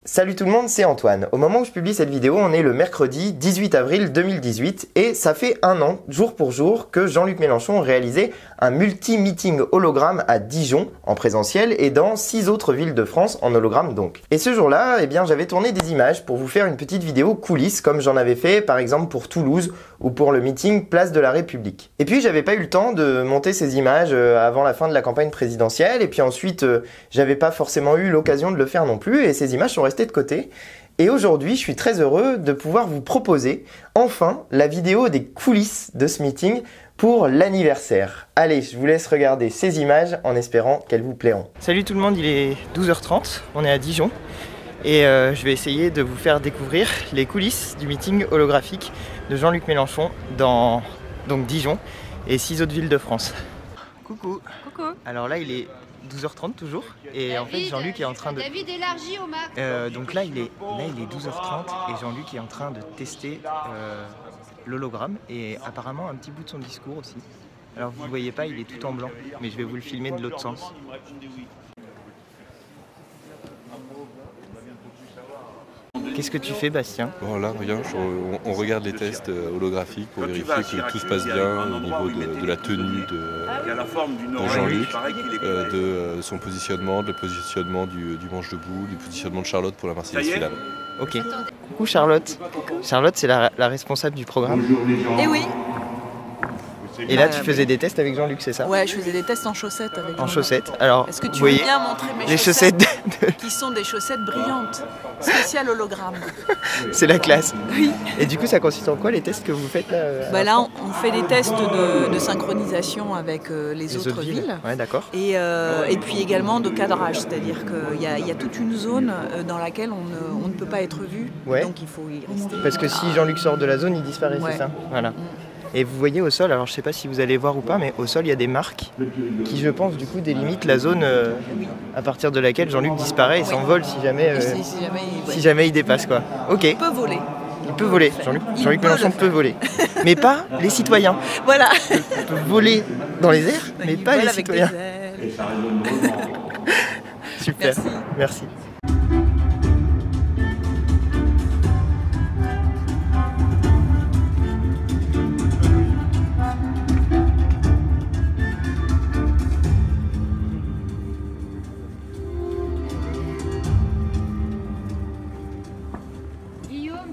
Salut tout le monde, c'est Antoine. Au moment où je publie cette vidéo, on est le mercredi 18 avril 2018 et ça fait un an, jour pour jour, que Jean-Luc Mélenchon réalisait un multi-meeting hologramme à Dijon en présentiel et dans 6 autres villes de France en hologramme donc. Et ce jour-là, j'avais tourné des images pour vous faire une petite vidéo coulisses comme j'en avais fait par exemple pour Toulouse ou pour le meeting Place de la République. Et puis j'avais pas eu le temps de monter ces images avant la fin de la campagne présidentielle et puis ensuite j'avais pas forcément eu l'occasion de le faire non plus et ces images sont restées de côté. Et aujourd'hui, je suis très heureux de pouvoir vous proposer enfin la vidéo des coulisses de ce meeting pour l'anniversaire. Allez, je vous laisse regarder ces images en espérant qu'elles vous plairont. Salut tout le monde, il est 12h30, on est à Dijon et je vais essayer de vous faire découvrir les coulisses du meeting holographique de Jean-Luc Mélenchon dans donc Dijon et 6 autres villes de France. Coucou. Coucou. Alors là, il est 12h30 toujours et en fait Jean-Luc est en train de... David élargi au max. Donc là il est 12h30 et Jean-Luc est en train de tester l'hologramme et apparemment un petit bout de son discours aussi. Alors vous ne voyez pas, il est tout en blanc, mais je vais vous le filmer de l'autre sens. Qu'est-ce que tu fais, Bastien? Bon, là, rien, on regarde les tests holographiques pour vérifier que tout se passe bien au niveau de la tenue de Jean-Luc, de son positionnement, de le positionnement du manche debout, du positionnement de Charlotte pour la Marseillaise finale. Ok. Coucou Charlotte. Charlotte, c'est la responsable du programme. Eh oui. Et là, tu faisais des tests avec Jean-Luc, c'est ça? Ouais, je faisais des tests en chaussettes avec Jean-Luc. En chaussettes. Alors, est-ce que tu vous voyez veux bien montrer mes les chaussettes chaussettes qui sont des chaussettes brillantes, spéciales hologramme. C'est la classe. Oui. Et du coup, ça consiste en quoi les tests que vous faites là? Bah là, on fait des tests de synchronisation avec les autres villes. Ouais, d'accord. Et puis également de cadrage, c'est-à-dire qu'il y a toute une zone dans laquelle on ne peut pas être vu, ouais. Donc il faut y rester. Parce que si Jean-Luc sort de la zone, il disparaît, ouais. C'est ça? Voilà. Et vous voyez au sol, alors je sais pas si vous allez voir ou pas, mais au sol il y a des marques qui je pense du coup délimitent la zone à partir de laquelle Jean-Luc disparaît et s'envole si jamais il dépasse quoi. Ok. Il peut voler. Il peut voler, Jean-Luc Mélenchon peut voler. Mais pas les citoyens. Voilà. Il peut voler dans les airs, mais pas les citoyens. Super, merci.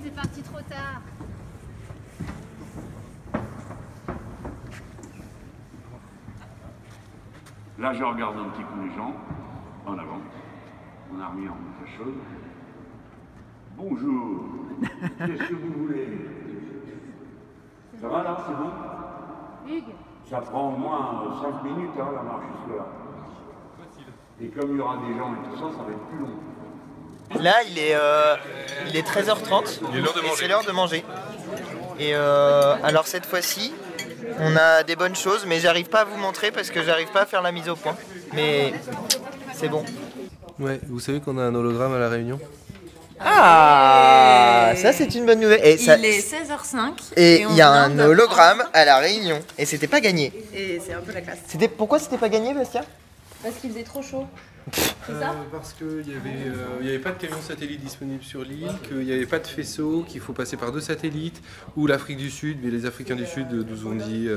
C'est parti trop tard. Là, je regarde un petit coup les gens, en avant. On a remis en quelque chose. Bonjour. Qu'est-ce que vous voulez? Ça va là, c'est bon? Hugues. Ça prend au moins 5 minutes, hein, la marche jusque-là. Et comme il y aura des gens et tout ça, ça va être plus long. Là, il est 13h30 et c'est l'heure de manger. Et alors cette fois-ci, on a des bonnes choses, mais j'arrive pas à vous montrer parce que j'arrive pas à faire la mise au point. Mais c'est bon. Ouais, vous savez qu'on a un hologramme à La Réunion? Ah, ça c'est une bonne nouvelle. Et ça, il est 16h05 et il y a un hologramme à La Réunion. Et c'était pas gagné. Et c'est un peu la classe. Pourquoi c'était pas gagné, Bastien? Parce qu'il faisait trop chaud. C'est ça? Parce qu'il n'y avait pas de camion satellite disponible sur l'île, qu'il n'y avait pas de faisceau, qu'il faut passer par 2 satellites, ou l'Afrique du Sud, mais les Africains du Sud nous ont dit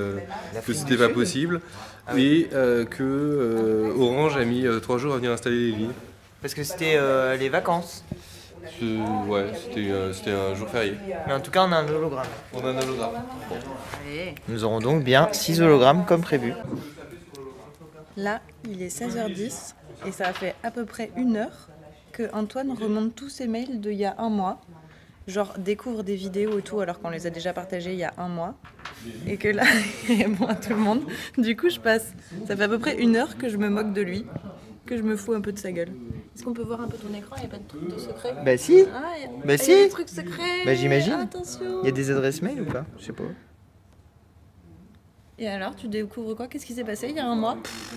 que c'était pas possible, et que Orange a mis 3 jours à venir installer les lignes. Parce que c'était les vacances. Ouais, c'était un jour férié. Mais en tout cas, on a un hologramme. On a un hologramme. Bon. Nous aurons donc bien 6 hologrammes comme prévu. Là, il est 16h10 et ça fait à peu près 1 heure que Antoine remonte tous ses mails d'il y a un mois. Genre découvre des vidéos et tout alors qu'on les a déjà partagées il y a un mois. Et que là, il répond à tout le monde. Du coup, ça fait à peu près 1 heure que je me moque de lui, que je me fous un peu de sa gueule. Est-ce qu'on peut voir un peu ton écran? Il n'y a pas de trucs de secret? Bah si. Il y a des trucs secrets. Bah j'imagine. Attention. Il y a des adresses mail ou pas? Je sais pas. Et alors, tu découvres quoi? Qu'est-ce qui s'est passé il y a un mois?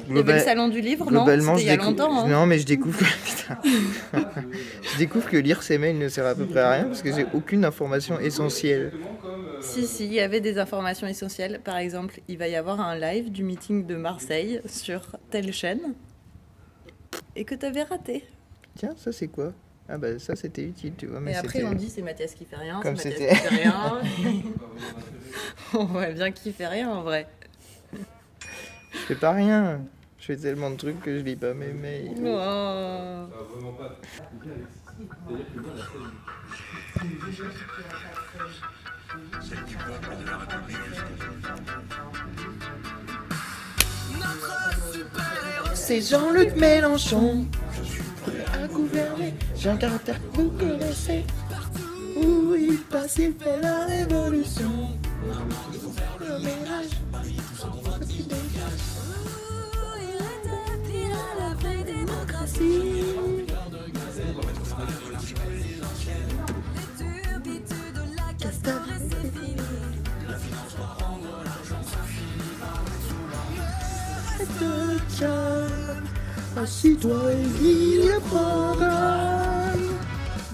Il y avait le salon du livre, non? Globalement, C'était il y a longtemps. Hein. Non, mais je découvre je découvre que lire ces mails ne sert à peu près à rien parce que j'ai aucune information essentielle. Si, il y avait des informations essentielles. Par exemple, il va y avoir un live du meeting de Marseille sur telle chaîne et que tu avais raté. Tiens, ça c'est quoi? Ah bah ça c'était utile, tu vois. Mais Et après, c'était- on dit c'est Mathias qui fait rien, Comme c'est c'était- Mathias qui fait rien. On voit bien qu'il fait rien en vrai. Je fais pas rien. Je fais tellement de trucs que je lis pas mes mails. Oh. C'est Jean-Luc Mélenchon. Je suis prêt à gouverner. J'ai un caractère que vous connaissez. Où il passe, il fait la révolution. Il faut faire le ménage. Faut que tu dégages. Assis-toi et lis le programme.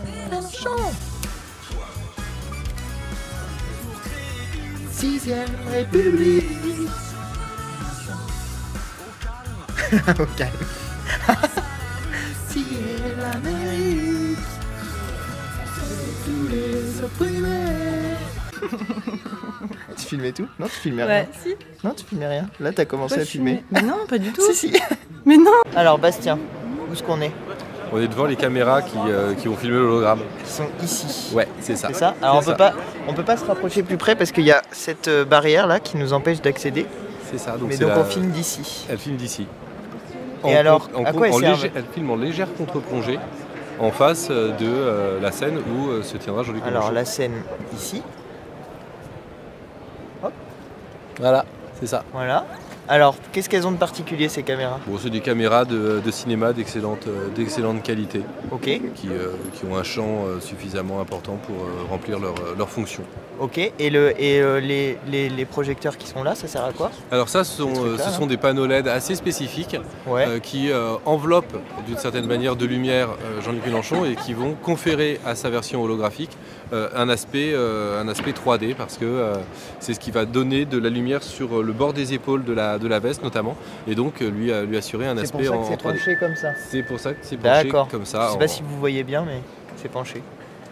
Mélenchon. 6ème République. Au calme. Si elle la mérite. Tous les opprimés. Tu filmais tout? Non, tu filmais rien. Ouais, si. Non, tu filmais rien. Là, t'as commencé à filmer. Mais non, pas du tout. Si, si. Mais non. Alors, Bastien, où est-ce qu'on est? On est devant les caméras qui ont filmé l'hologramme. Ils sont ici. Ouais, c'est ça. C'est ça? Alors, C'est on peut pas se rapprocher plus près parce qu'il y a cette barrière là qui nous empêche d'accéder. C'est ça. Donc Mais c'est donc, la- on filme d'ici. Elle filme d'ici. Et alors, à quoi elles servent? Elle filme en légère contre-plongée en face de la scène où se tiendra Jean-Luc Alors, Mélenchon. la scène ici. Voilà, c'est ça. Voilà. Alors, qu'est-ce qu'elles ont de particulier ces caméras? Bon, c'est des caméras de cinéma d'excellente qualité Ok. qui ont un champ suffisamment important pour remplir leur fonction. Ok. Et les projecteurs qui sont là, ça sert à quoi? Alors ça, ce trucs-là, sont des panneaux LED assez spécifiques Ouais. qui enveloppent d'une certaine manière de lumière Jean-Luc Mélenchon et qui vont conférer à sa version holographique un aspect 3D parce que c'est ce qui va donner de la lumière sur le bord des épaules de la veste notamment et donc lui assurer un C'est pour aspect ça en que c'est 3D. penché comme ça. C'est pour ça que c'est penché D'accord. comme Je ça. sais pas si vous voyez bien, mais c'est penché.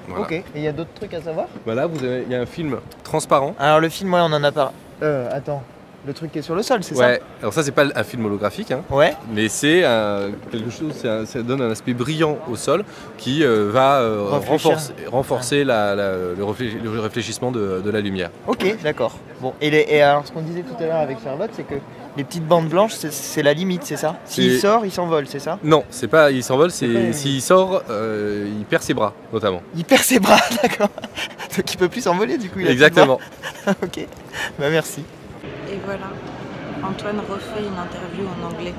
Voilà. Ok. Et il y a d'autres trucs à savoir? Voilà, il y a un film transparent. Alors le film, ouais, on en a pas. Attends. Le truc qui est sur le sol, c'est ça? Ouais, alors ça c'est pas un film holographique, hein, Ouais. mais c'est quelque chose, ça donne un aspect brillant au sol qui va renforcer le réfléchissement de la lumière. Ok, d'accord. Bon, et alors ce qu'on disait tout à l'heure avec Charlotte, c'est que les petites bandes blanches, c'est la limite, c'est ça? S'il sort, il s'envole, c'est ça? Non, c'est pas, il s'envole, C'est pas- s'il sort, il perd ses bras notamment. Il perd ses bras, d'accord. Donc il peut plus s'envoler du coup. Il a plus de Exactement. bras. Ok, bah merci. Et voilà, Antoine refait une interview en anglais.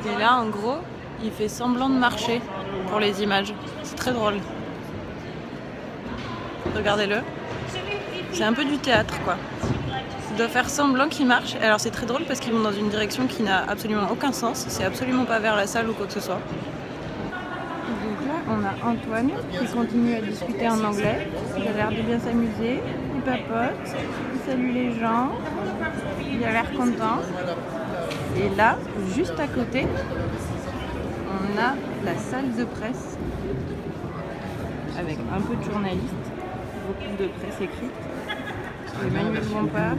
Et là, en gros, il fait semblant de marcher pour les images. C'est très drôle. Regardez-le. C'est un peu du théâtre, quoi. Il doit faire semblant qu'il marche. Alors c'est très drôle parce qu'ils vont dans une direction qui n'a absolument aucun sens. C'est absolument pas vers la salle ou quoi que ce soit. Donc là, on a Antoine qui continue à discuter en anglais. Il a l'air de bien s'amuser. Il papote. Il salue les gens. Il a l'air content. Et là, juste à côté, on a la salle de presse avec un peu de journalistes, beaucoup de presse écrite. Emmanuel Bompard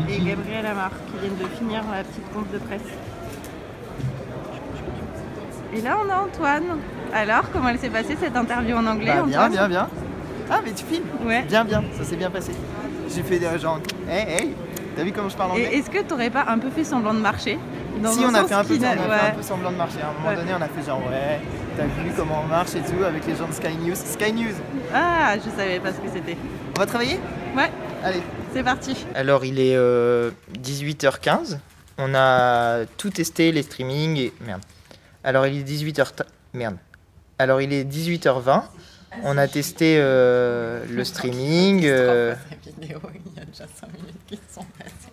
et Gabriel Amar qui viennent de finir la petite conf de presse. Et là, on a Antoine. Alors, comment elle s'est passée cette interview en anglais, Bah, Antoine? bien. Ah, mais tu filmes? Ouais. Bien, ça s'est bien passé. J'ai fait des gens. Hey, t'as vu comment je parle Et anglais? est-ce que t'aurais pas un peu fait semblant de marcher? Dans Si, un on a sens fait un peu, qui n'a- on a fait ouais. un peu semblant de marcher. À un moment Ouais. donné, on a fait genre, ouais, t'as vu comment on marche et tout avec les gens de Sky News. Sky News, Ah, je savais pas ce que c'était. on va travailler? Ouais, Allez. c'est parti. Alors, il est 18h15. On a tout testé, les streamings et... Merde. Alors, il est 18h20. On a testé le streaming. Il y a déjà 5 minutes qui sont passées.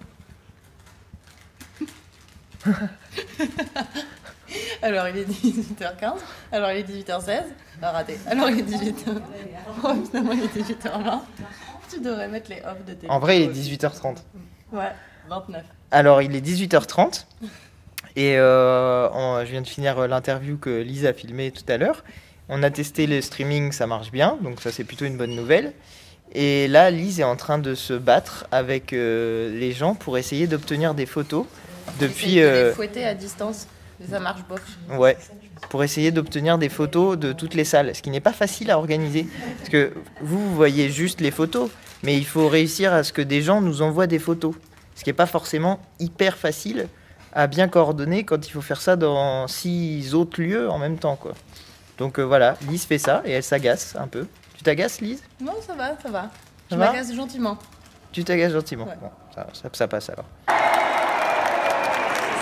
Alors il est 18h15, alors il est 18h16, ah, raté. Alors il est 18h. Oh, finalement il est 18h20. Tu devrais mettre les off de tes. En vrai, il est 18h30. Ouais, 29. Alors, il est 18h30 et je viens de finir l'interview que Lise a filmée tout à l'heure. On a testé le streaming, ça marche bien, donc ça c'est plutôt une bonne nouvelle. Et là, Lise est en train de se battre avec les gens pour essayer d'obtenir des photos depuis... les fouetter à distance, ça marche bof. Ouais, pour essayer d'obtenir des photos de toutes les salles, ce qui n'est pas facile à organiser. Parce que vous voyez juste les photos, mais il faut réussir à ce que des gens nous envoient des photos. Ce qui n'est pas forcément hyper facile à bien coordonner quand il faut faire ça dans 6 autres lieux en même temps, quoi. Donc voilà, Lise fait ça et elle s'agace un peu. Tu t'agaces, Lise? Non, ça va, ça va. Je va m'agace gentiment. Tu t'agaces gentiment. Ouais. Bon, ça passe alors.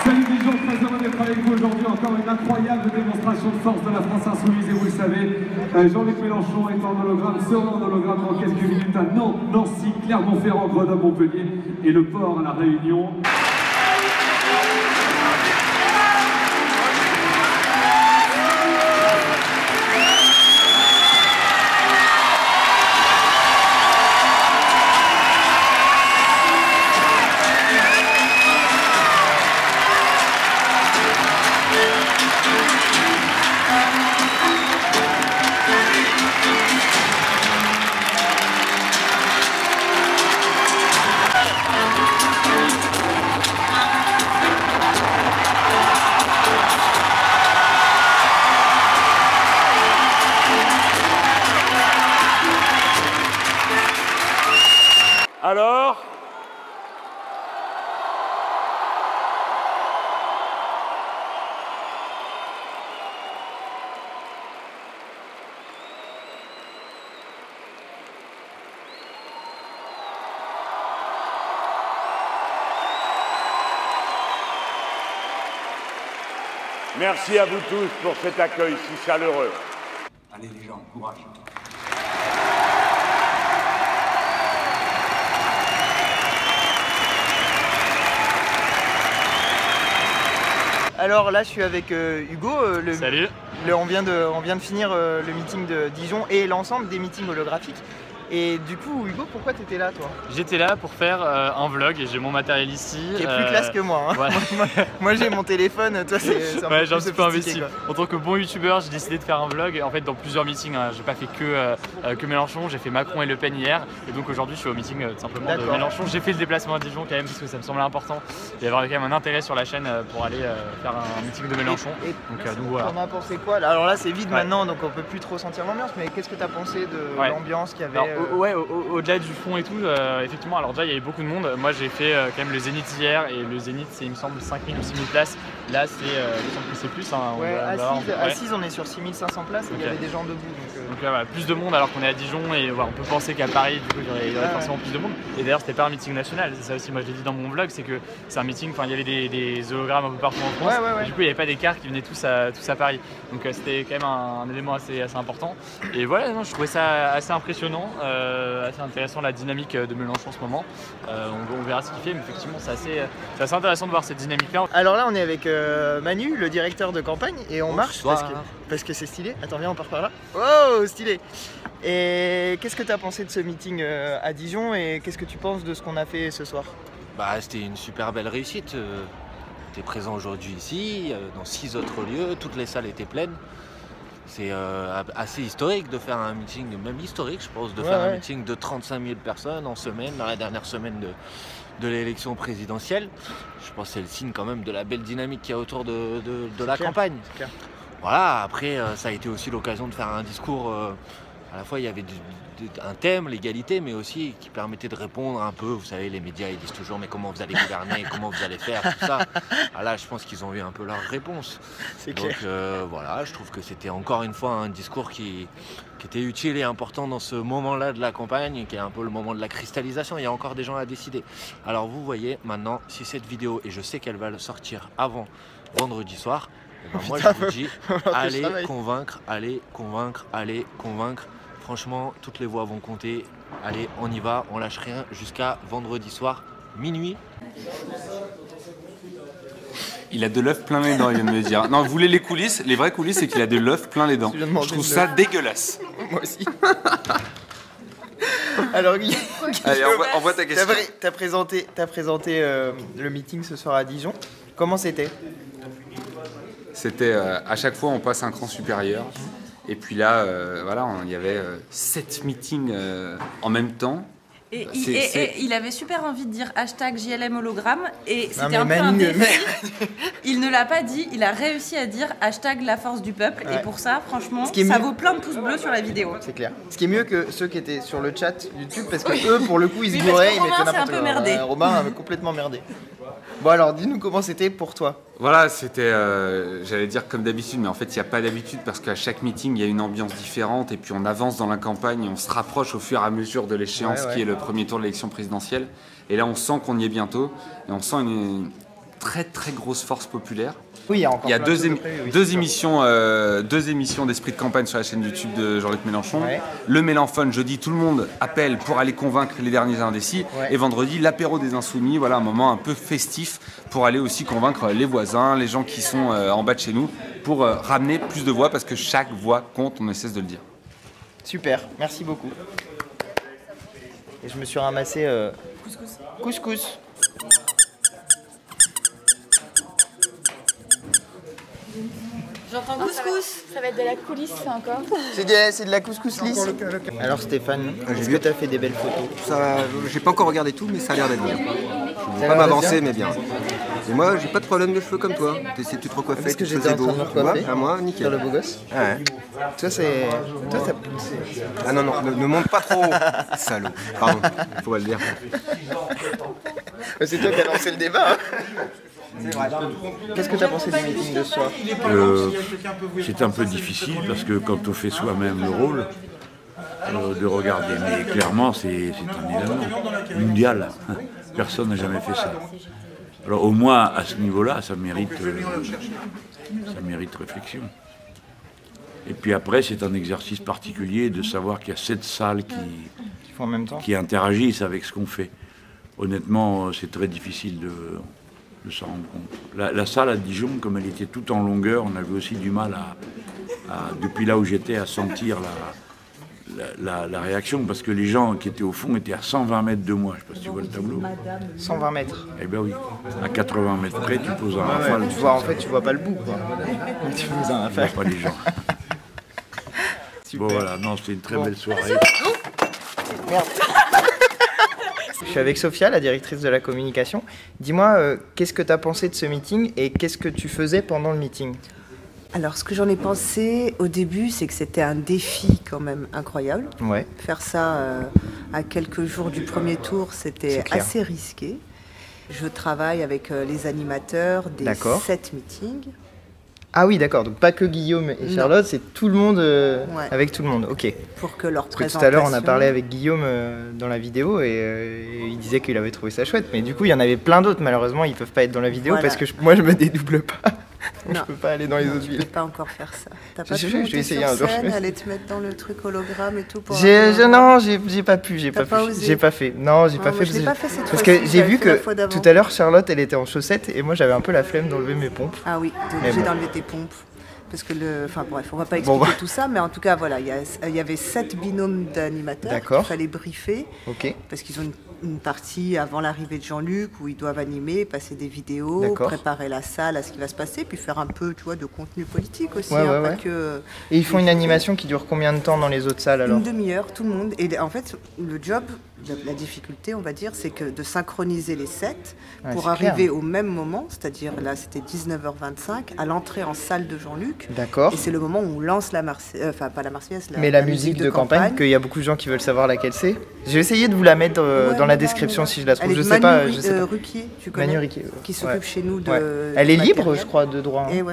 Salut Dijon, très heureux d'être avec vous aujourd'hui. Encore une incroyable démonstration de force de la France Insoumise. Et vous le savez, Jean-Luc Mélenchon est en hologramme, sera en hologramme dans quelques minutes à Nantes, Nancy, Clermont-Ferrand, Grenoble, Montpellier et le port à La Réunion. Alors, merci à vous tous pour cet accueil si chaleureux. Allez les gens, courage. Alors là, je suis avec Hugo. Salut. On vient de finir le meeting de Dijon et l'ensemble des meetings holographiques. Et du coup, Hugo, pourquoi tu étais là, toi? J'étais là pour faire un vlog et j'ai mon matériel ici. Qui est plus classe que moi. Hein. Ouais. moi j'ai mon téléphone, toi c'est un ouais, peu j'ai un peu investi. En tant que bon youtubeur, j'ai décidé de faire un vlog. En fait, dans plusieurs meetings, hein. J'ai pas fait que Mélenchon, j'ai fait Macron et Le Pen hier. Et donc aujourd'hui, je suis au meeting tout simplement de Mélenchon. J'ai fait le déplacement à Dijon quand même parce que ça me semblait important. Il y avait quand même un intérêt sur la chaîne pour aller faire un meeting de Mélenchon. Donc voilà. T'en as pensé quoi là? Alors là, c'est vide maintenant, donc on peut plus trop sentir l'ambiance. Mais qu'est-ce que t'as pensé de l'ambiance qu'il y avait? Alors, au-delà du fond et tout, effectivement, alors déjà il y avait beaucoup de monde. Moi j'ai fait quand même le Zénith hier et le Zénith c'est il me semble 5000 ou 6000 places. Là c'est, il me semble que c'est plus. Hein, ouais, assise on est sur 6500 places et il y avait des gens debout. Donc là voilà, plus de monde alors qu'on est à Dijon et voilà, on peut penser qu'à Paris du coup il y aurait forcément plus de monde. Et d'ailleurs c'était pas un meeting national, c'est ça aussi, moi je l'ai dit dans mon vlog, c'est que c'est un meeting, enfin il y avait des hologrammes un peu partout en France. Et du coup il n'y avait pas des cars qui venaient tous à Paris. Donc c'était quand même un élément assez important. Et voilà, non, je trouvais ça assez impressionnant, assez intéressant la dynamique de Mélenchon en ce moment. On verra ce qu'il fait, mais effectivement c'est assez intéressant de voir cette dynamique là. Alors là on est avec Manu, le directeur de campagne, et on marche parce que c'est stylé. Attends, viens, on part par là. Oh, stylé. Et qu'est-ce que tu as pensé de ce meeting à Dijon et qu'est-ce que tu penses de ce qu'on a fait ce soir? Bah, c'était une super belle réussite. Tu es présent aujourd'hui ici, dans 6 autres lieux, toutes les salles étaient pleines. C'est assez historique de faire un meeting, même historique je pense, de faire un meeting de 35 000 personnes en semaine, dans la dernière semaine de l'élection présidentielle. Je pense que c'est le signe quand même de la belle dynamique qu'il y a autour de la campagne. Voilà, après ça a été aussi l'occasion de faire un discours, à la fois il y avait un thème, l'égalité, mais aussi qui permettait de répondre un peu, vous savez, les médias ils disent toujours mais comment vous allez gouverner, comment vous allez faire, tout ça. Ah là je pense qu'ils ont eu un peu leur réponse. Donc voilà, je trouve que c'était encore une fois un discours qui était utile et important dans ce moment-là de la campagne, qui est un peu le moment de la cristallisation. Il y a encore des gens à décider. Alors vous voyez maintenant, si cette vidéo, et je sais qu'elle va sortir avant vendredi soir, ben moi je vous dis, allez convaincre, allez convaincre, allez convaincre. Franchement, toutes les voix vont compter. Allez, on y va, on lâche rien jusqu'à vendredi soir, minuit. Il a de l'œuf plein les dents, il vient de me dire. Non, vous voulez les coulisses? Les vraies coulisses, c'est qu'il a de l'œuf plein les dents. Je trouve ça dégueulasse. Moi aussi. Alors, Allez, envoie ta question. T'as présenté le meeting ce soir à Dijon. Comment c'était? C'était à chaque fois on passe un cran supérieur. Et puis là, voilà, il y avait 7 meetings en même temps. Et il avait super envie de dire hashtag JLM hologramme et c'était un peu un défi. Il ne l'a pas dit, il a réussi à dire hashtag la force du peuple. Et pour ça, franchement, ça vaut plein de pouces bleus sur la vidéo. C'est clair. Ce qui est mieux que ceux qui étaient sur le chat YouTube parce que eux, pour le coup, ils se bourraient, ils mettaient n'importe quoi. Merdé. Romain a complètement merdé. Bon alors, dis-nous comment c'était pour toi. Voilà, c'était, j'allais dire comme d'habitude, mais en fait il n'y a pas d'habitude parce qu'à chaque meeting il y a une ambiance différente et puis on avance dans la campagne, on se rapproche au fur et à mesure de l'échéance qui est le premier tour de l'élection présidentielle. Et là on sent qu'on y est bientôt et on sent une très très grosse force populaire. Oui, il y a deux émissions d'esprit de campagne sur la chaîne YouTube de Jean-Luc Mélenchon. Ouais. Le Mélenphone, jeudi, tout le monde appelle pour aller convaincre les derniers indécis. Ouais. Et vendredi, l'apéro des insoumis, voilà un moment un peu festif pour aller aussi convaincre les voisins, les gens qui sont en bas de chez nous, pour ramener plus de voix parce que chaque voix compte, on ne cesse de le dire. Super, merci beaucoup. Et je me suis ramassé couscous. J'entends couscous. Ça va être de la coulisse, ça encore. C'est de la couscous lisse. Alors Stéphane, est-ce que tu as fait des belles photos? J'ai pas encore regardé tout, mais ça a l'air d'être bien. Je vais pas m'avancer, mais bien. Et moi, j'ai pas de problème de cheveux comme toi. Tu te recoiffais, tu te faisais beau. À moi, nickel. Sur le beau gosse. Ouais. Toi, c'est... Ah non, ne monte pas trop. Salaud. Pardon, il faut le dire. C'est toi qui as lancé le débat. Hein. Qu'est-ce que tu as pensé du meeting de ce soir? C'est un peu difficile parce que quand on fait soi-même le rôle, de regarder, mais clairement c'est un événement mondial. Personne n'a jamais fait ça. Alors au moins à ce niveau-là, ça mérite réflexion. Et puis après, c'est un exercice particulier de savoir qu'il y a 7 salles qui interagissent avec ce qu'on fait. Honnêtement, c'est très difficile de s'en rendre compte. La salle à Dijon, comme elle était toute en longueur, on avait aussi du mal depuis là où j'étais, à sentir la réaction, parce que les gens qui étaient au fond étaient à 120 mètres de moi. Je ne sais pas si tu vois le tableau. 120 mètres. Eh bien oui, à 80 mètres près, tu poses un rafale. En fait, tu vois pas le bout, quoi. Tu poses un rafale. Tu vois pas les gens. Bon voilà, non, c'était une très belle soirée. Merde. Je suis avec Sophia, la directrice de la communication. Dis-moi, qu'est-ce que tu as pensé de ce meeting et qu'est-ce que tu faisais pendant le meeting? Alors, ce que j'en ai pensé au début, c'est que c'était un défi quand même incroyable. Ouais. Faire ça à quelques jours du premier tour, c'était assez risqué. Je travaille avec les animateurs des 7 meetings. Ah oui, d'accord. Donc pas que Guillaume et Charlotte, c'est tout le monde avec tout le monde. Ok. Pour que leur présentation... Tout à l'heure, on a parlé avec Guillaume dans la vidéo et il disait qu'il avait trouvé ça chouette. Mais du coup, il y en avait plein d'autres. Malheureusement, ils peuvent pas être dans la vidéo parce que moi, je me dédouble pas. Donc je peux pas aller dans les autres villes. Je peux pas encore faire ça. T'as pas pu monter sur scène, aller te mettre dans le truc hologramme et tout pour... Non, j'ai pas pu. J'ai pas fait. Non, j'ai pas fait. Parce que j'ai vu que tout à l'heure, Charlotte, elle était en chaussettes et moi, j'avais un peu la flemme d'enlever mes pompes. Ah oui, t'es obligé d'enlever tes pompes. Parce que enfin bref, on va pas expliquer tout ça, mais en tout cas, voilà, il y avait 7 binômes d'animateurs qu'il fallait briefer. Parce qu'ils ont une partie avant l'arrivée de Jean-Luc où ils doivent animer, passer des vidéos, préparer la salle à ce qui va se passer, puis faire un peu, tu vois, de contenu politique aussi. Et ils font une animation qui dure combien de temps dans les autres salles alors? Une demi-heure, tout le monde. Et en fait, le job, la difficulté, on va dire, c'est que de synchroniser les 7 pour arriver au même moment, c'est-à-dire là, c'était 19h25, à l'entrée en salle de Jean-Luc. D'accord. Et c'est le moment où on lance la Marseillaise, enfin pas la Marseillaise, mais la musique de campagne, qu'il y a beaucoup de gens qui veulent savoir laquelle c'est. Je vais essayer de vous la mettre dans la description si je la trouve. Je sais pas. Ruquier, tu connais, Manu Ruquier, qui s'occupe chez nous de. Elle est libre, je crois, de droit. Et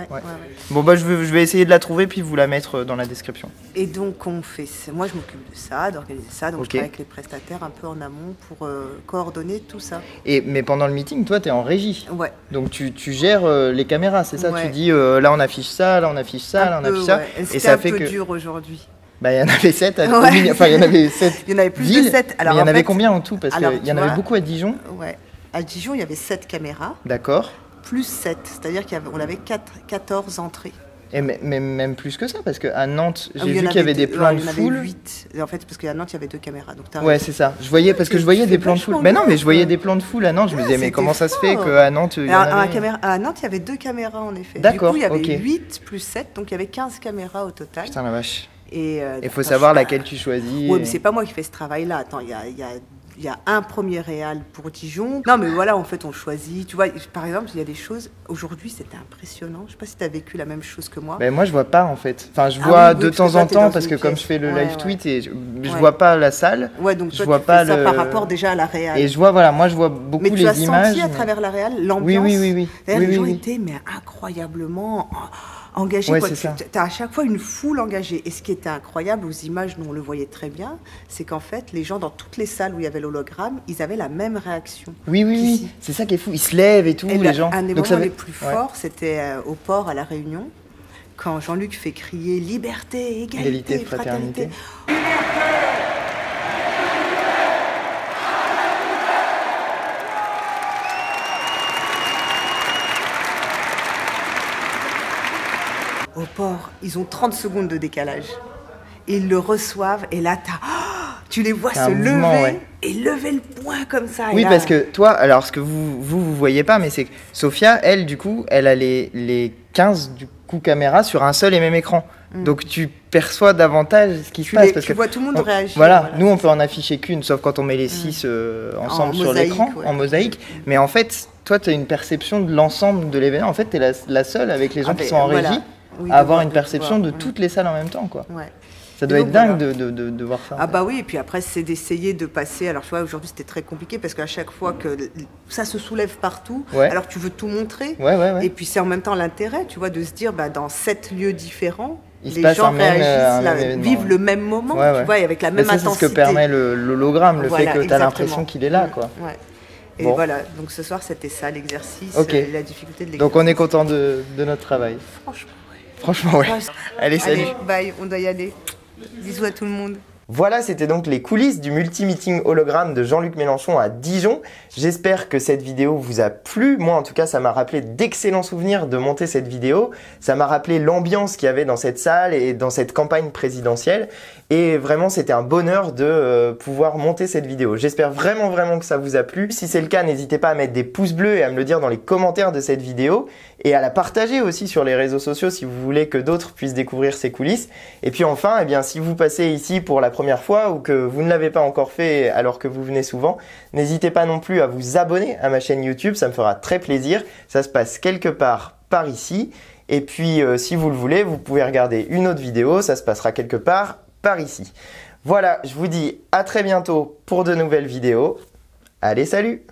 Bon bah je vais essayer de la trouver puis vous la mettre dans la description. Et donc on fait, moi je m'occupe de ça, d'organiser ça, donc je travaille avec les prestataires un peu en amont pour coordonner tout ça. Mais pendant le meeting, toi, tu es en régie. Ouais. Donc tu gères les caméras, c'est ça? Tu dis là on affiche ça, là on affiche ça, là on affiche ça. Et ça fait que dur aujourd'hui. Bah il y en avait 7 enfin il y en avait 7. Il y en avait plus villes, de 7. Alors, mais il y en avait combien en tout? Parce qu'il y en avait beaucoup à Dijon. Ouais. À Dijon, il y avait 7 caméras. D'accord. Plus 7, c'est-à-dire qu'on avait 14 entrées. Et même plus que ça, parce qu'à Nantes, j'ai vu qu'il y avait des plans de foule. Il y en avait 8, en fait, parce qu'à Nantes, il y avait 2 caméras. Donc ouais, c'est ça. Je voyais, parce que je voyais des plans de foule. Mais non, mais je voyais des plans de foule à Nantes. Je me disais, mais comment ça se fait qu'à Nantes, il y en avait... À Nantes, il y avait 2 caméras, en effet. D'accord, du coup, il y avait 8 plus 7, donc il y avait 15 caméras au total. Putain, la vache. Et il faut savoir laquelle tu choisis. Oui, mais c'est pas moi qui fais ce travail-là. Attends, il y a un premier réal pour Dijon. Non, mais voilà, en fait, on choisit. Tu vois, par exemple, il y a des choses... Aujourd'hui, c'était impressionnant. Je sais pas si tu as vécu la même chose que moi. Ben, moi, je vois pas, en fait. Enfin, je vois de temps en temps, parce que comme je fais le live tweet, et je vois pas la salle. Ouais, donc je toi, vois tu pas fais ça par rapport déjà à la réal. Et je vois, voilà, moi, je vois beaucoup les images. Mais tu as senti à travers la réal l'ambiance. Oui. Les gens étaient mais incroyablement... engagé, ouais, tu as à chaque fois une foule engagée. Et ce qui était incroyable aux images, nous on le voyait très bien, c'est qu'en fait, les gens dans toutes les salles où il y avait l'hologramme, ils avaient la même réaction. Oui, c'est ça qui est fou. Ils se lèvent et tout, les gens. Un des moments les plus forts, c'était au port à La Réunion, quand Jean-Luc fait crier liberté, égalité, fraternité. Au port, ils ont 30 secondes de décalage. Ils le reçoivent et là, tu les vois se lever et lever le poing comme ça. Oui, parce que toi, alors ce que vous voyez pas, mais c'est que Sophia, elle, du coup, elle a les 15 du coup caméras sur un seul et même écran. Donc tu perçois davantage ce qui se passe. Tu vois tout le monde réagir. Voilà, nous on peut en afficher qu'une, sauf quand on met les 6 ensemble sur l'écran, en mosaïque. Mais en fait, toi, tu as une perception de l'ensemble de l'événement. En fait, tu es la seule avec les gens qui sont en régie. À avoir une perception de toutes les salles en même temps, quoi. Ouais. Ça doit être dingue de voir ça. Ah bah oui, et puis après c'est d'essayer de passer. Alors tu vois, aujourd'hui c'était très compliqué parce qu'à chaque fois que ça se soulève partout, alors tu veux tout montrer. Et puis c'est en même temps l'intérêt, tu vois, de se dire dans 7 lieux différents, les gens réagissent, vivent le même moment, tu vois, et avec la même intensité. C'est ce que permet l'hologramme, le fait que tu as l'impression qu'il est là, quoi. Et voilà, donc ce soir c'était ça l'exercice, la difficulté de l'exercice. Donc on est content de notre travail. Franchement, ouais. Allez, salut. Allez, bye, on doit y aller. Bisous à tout le monde. Voilà, c'était donc les coulisses du multi-meeting hologramme de Jean-Luc Mélenchon à Dijon. J'espère que cette vidéo vous a plu. Moi, en tout cas, ça m'a rappelé d'excellents souvenirs de monter cette vidéo. Ça m'a rappelé l'ambiance qu'il y avait dans cette salle et dans cette campagne présidentielle. Et vraiment, c'était un bonheur de pouvoir monter cette vidéo. J'espère vraiment que ça vous a plu. Si c'est le cas, n'hésitez pas à mettre des pouces bleus et à me le dire dans les commentaires de cette vidéo. Et à la partager aussi sur les réseaux sociaux si vous voulez que d'autres puissent découvrir ces coulisses. Et puis enfin, eh bien, si vous passez ici pour la première fois ou que vous ne l'avez pas encore fait alors que vous venez souvent, n'hésitez pas non plus à vous abonner à ma chaîne YouTube, ça me fera très plaisir. Ça se passe quelque part par ici. Et puis, si vous le voulez, vous pouvez regarder une autre vidéo, ça se passera quelque part par ici. Voilà, je vous dis à très bientôt pour de nouvelles vidéos. Allez, salut!